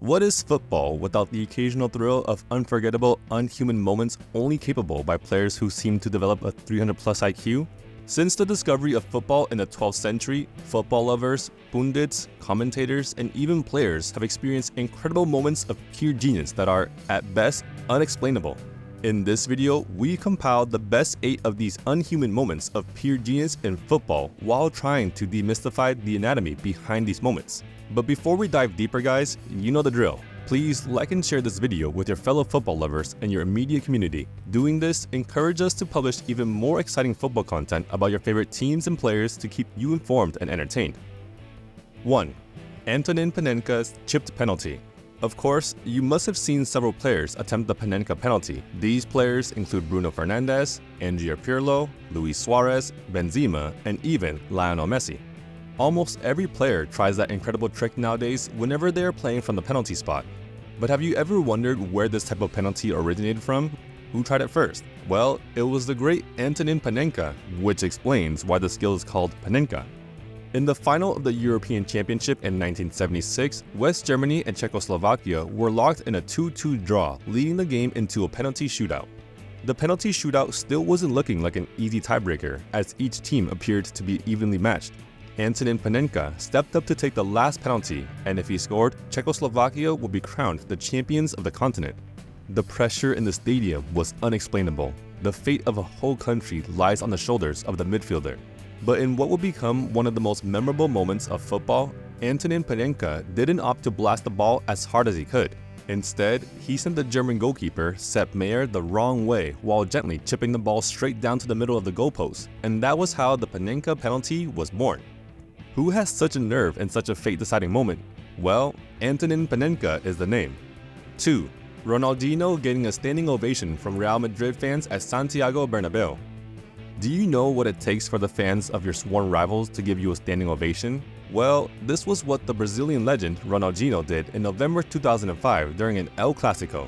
What is football without the occasional thrill of unforgettable, unhuman moments only capable by players who seem to develop a 300-plus IQ? Since the discovery of football in the 12th century, football lovers, pundits, commentators, and even players have experienced incredible moments of pure genius that are, at best, unexplainable. In this video, we compiled the best 8 of these unhuman moments of pure genius in football while trying to demystify the anatomy behind these moments. But before we dive deeper, guys, you know the drill. Please like and share this video with your fellow football lovers and your immediate community. Doing this encourages us to publish even more exciting football content about your favorite teams and players to keep you informed and entertained. 1. Antonin Panenkas chipped penalty. Of course, you must have seen several players attempt the Panenka penalty. These players include Bruno Fernandes, Andrea Pirlo, Luis Suarez, Benzema, and even Lionel Messi. Almost every player tries that incredible trick nowadays whenever they are playing from the penalty spot. But have you ever wondered where this type of penalty originated from? Who tried it first? Well, it was the great Antonin Panenka, which explains why the skill is called Panenka. In the final of the European Championship in 1976, West Germany and Czechoslovakia were locked in a 2-2 draw, leading the game into a penalty shootout. The penalty shootout still wasn't looking like an easy tiebreaker, as each team appeared to be evenly matched. Antonin Panenka stepped up to take the last penalty, and if he scored, Czechoslovakia would be crowned the champions of the continent. The pressure in the stadium was unexplainable. The fate of a whole country lies on the shoulders of the midfielder. But in what would become one of the most memorable moments of football, Antonin Panenka didn't opt to blast the ball as hard as he could. Instead, he sent the German goalkeeper Sepp Maier the wrong way while gently chipping the ball straight down to the middle of the goalpost, and that was how the Panenka penalty was born. Who has such a nerve in such a fate-deciding moment? Well, Antonin Panenka is the name. 2. Ronaldinho getting a standing ovation from Real Madrid fans at Santiago Bernabeu. Do you know what it takes for the fans of your sworn rivals to give you a standing ovation? Well, this was what the Brazilian legend Ronaldinho did in November 2005 during an El Clasico.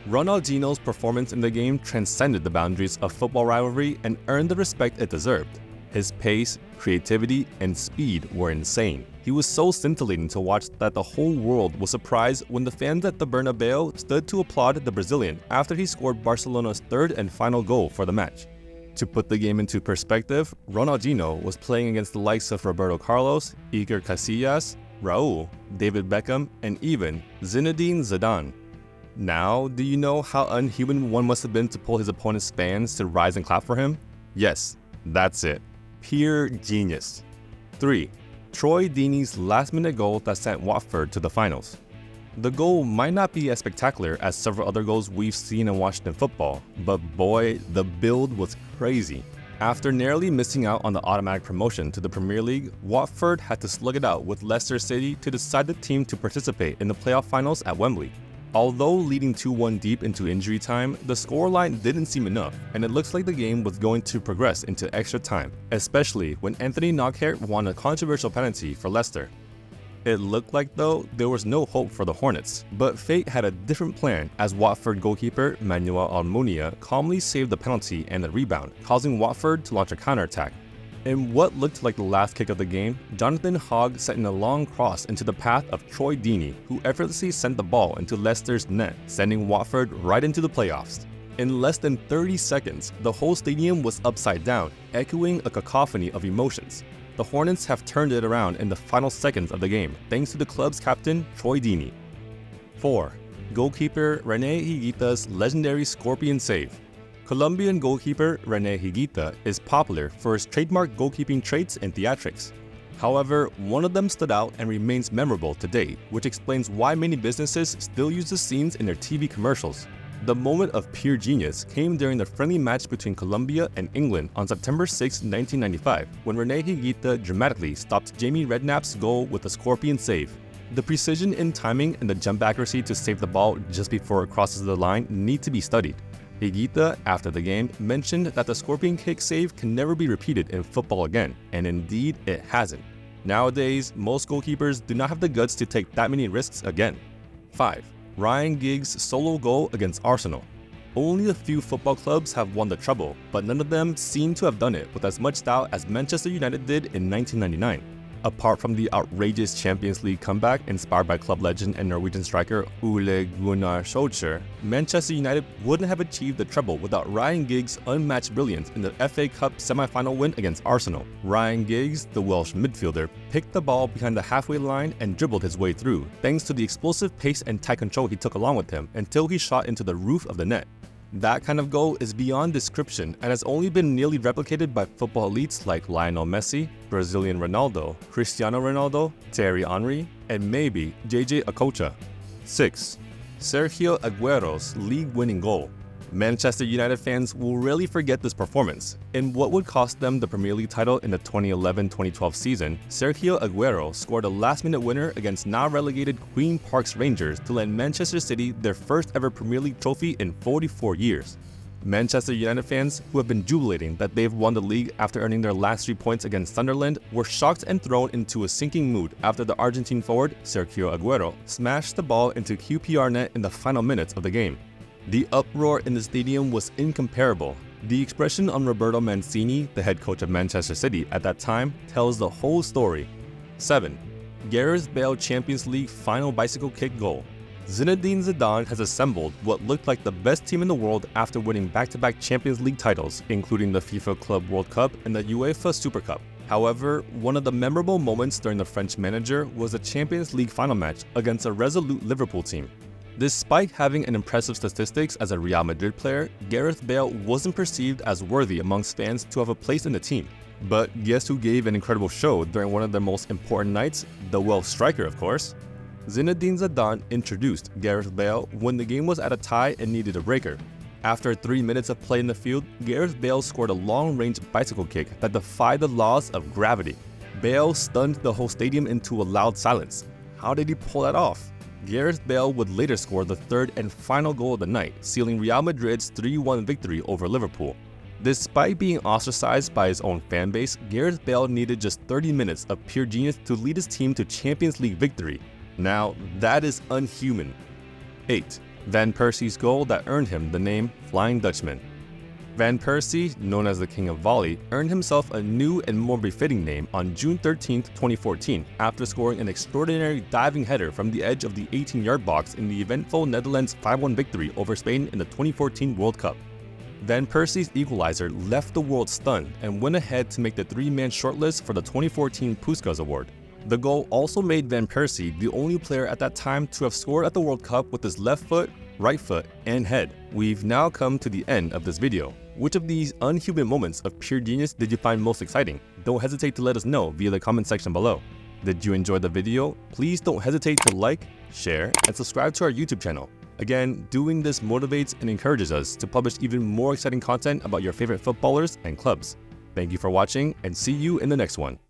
Ronaldinho's performance in the game transcended the boundaries of football rivalry and earned the respect it deserved. His pace, creativity, and speed were insane. He was so scintillating to watch that the whole world was surprised when the fans at the Bernabeu stood to applaud the Brazilian after he scored Barcelona's third and final goal for the match. To put the game into perspective, Ronaldinho was playing against the likes of Roberto Carlos, Iker Casillas, Raul, David Beckham, and even Zinedine Zidane. Now, do you know how unhuman one must have been to pull his opponent's fans to rise and clap for him? Yes, that's it. Pure genius. 3. Troydinis' last-minute goal that sent Watford to the finals. The goal might not be as spectacular as several other goals we've seen and watched in football, but boy, the build was crazy. After narrowly missing out on the automatic promotion to the Premier League, Watford had to slug it out with Leicester City to decide the team to participate in the playoff finals at Wembley. Although leading 2-1 deep into injury time, the scoreline didn't seem enough, and it looks like the game was going to progress into extra time, especially when Anthony Knockaert won a controversial penalty for Leicester. It looked like, though, there was no hope for the Hornets, but fate had a different plan as Watford goalkeeper Manuel Almunia calmly saved the penalty and the rebound, causing Watford to launch a counterattack. In what looked like the last kick of the game, Jonathan Hogg sent in a long cross into the path of Troydini, who effortlessly sent the ball into Leicester's net, sending Watford right into the playoffs. In less than 30 seconds, the whole stadium was upside down, echoing a cacophony of emotions. The Hornets have turned it around in the final seconds of the game, thanks to the club's captain, Troydini. 4. Goalkeeper Rene Higuitas' legendary scorpion save. Colombian goalkeeper Rene Higuita is popular for his trademark goalkeeping traits and theatrics. However, one of them stood out and remains memorable today, which explains why many businesses still use the scenes in their TV commercials. The moment of pure genius came during the friendly match between Colombia and England on September 6, 1995, when Rene Higuita dramatically stopped Jamie Redknapp's goal with a scorpion save. The precision in timing and the jump accuracy to save the ball just before it crosses the line need to be studied. Higuita, after the game, mentioned that the scorpion kick save can never be repeated in football again, and indeed it hasn't. Nowadays, most goalkeepers do not have the guts to take that many risks again. 5. Ryan Giggs' solo goal against Arsenal. Only a few football clubs have won the treble, but none of them seem to have done it with as much style as Manchester United did in 1999. Apart from the outrageous Champions League comeback inspired by club legend and Norwegian striker Ole Gunnar Solskjær, Manchester United wouldn't have achieved the treble without Ryan Giggs' unmatched brilliance in the FA Cup semi-final win against Arsenal. Ryan Giggs, the Welsh midfielder, picked the ball behind the halfway line and dribbled his way through, thanks to the explosive pace and tight control he took along with him until he shot into the roof of the net. That kind of goal is beyond description and has only been nearly replicated by football elites like Lionel Messi, Brazilian Ronaldo, Cristiano Ronaldo, Thierry Henry, and maybe JJ Okocha. 6. Sergio Aguero's league-winning goal. Manchester United fans will rarely forget this performance. In what would cost them the Premier League title in the 2011-2012 season, Sergio Aguero scored a last-minute winner against now-relegated Queen Park's Rangers to land Manchester City their first-ever Premier League trophy in 44 years. Manchester United fans, who have been jubilating that they've won the league after earning their last 3 points against Sunderland, were shocked and thrown into a sinking mood after the Argentine forward, Sergio Aguero, smashed the ball into QPR net in the final minutes of the game. The uproar in the stadium was incomparable. The expression on Roberto Mancini, the head coach of Manchester City at that time, tells the whole story. 7. Gareth Bale Champions League final bicycle kick goal. Zinedine Zidane has assembled what looked like the best team in the world after winning back-to-back Champions League titles, including the FIFA Club World Cup and the UEFA Super Cup. However, one of the memorable moments during the French manager was a Champions League final match against a resolute Liverpool team. Despite having an impressive statistics as a Real Madrid player, Gareth Bale wasn't perceived as worthy amongst fans to have a place in the team. But guess who gave an incredible show during one of their most important nights? The Welsh striker, of course. Zinedine Zidane introduced Gareth Bale when the game was at a tie and needed a breaker. After 3 minutes of play in the field, Gareth Bale scored a long-range bicycle kick that defied the laws of gravity. Bale stunned the whole stadium into a loud silence. How did he pull that off? Gareth Bale would later score the third and final goal of the night, sealing Real Madrid's 3-1 victory over Liverpool. Despite being ostracized by his own fanbase, Gareth Bale needed just 30 minutes of pure genius to lead his team to Champions League victory. Now, that is unhuman. 8. Van Persie's goal that earned him the name Flying Dutchman. Van Persie, known as the King of Volley, earned himself a new and more befitting name on June 13, 2014, after scoring an extraordinary diving header from the edge of the 18-yard box in the eventful Netherlands 5-1 victory over Spain in the 2014 World Cup. Van Persie's equalizer left the world stunned and went ahead to make the 3-man shortlist for the 2014 Puskas Award. The goal also made Van Persie the only player at that time to have scored at the World Cup with his left foot, right foot, and head. We've now come to the end of this video. Which of these unhuman moments of pure genius did you find most exciting? Don't hesitate to let us know via the comment section below. Did you enjoy the video? Please don't hesitate to like, share, and subscribe to our YouTube channel. Again, doing this motivates and encourages us to publish even more exciting content about your favorite footballers and clubs. Thank you for watching, and see you in the next one.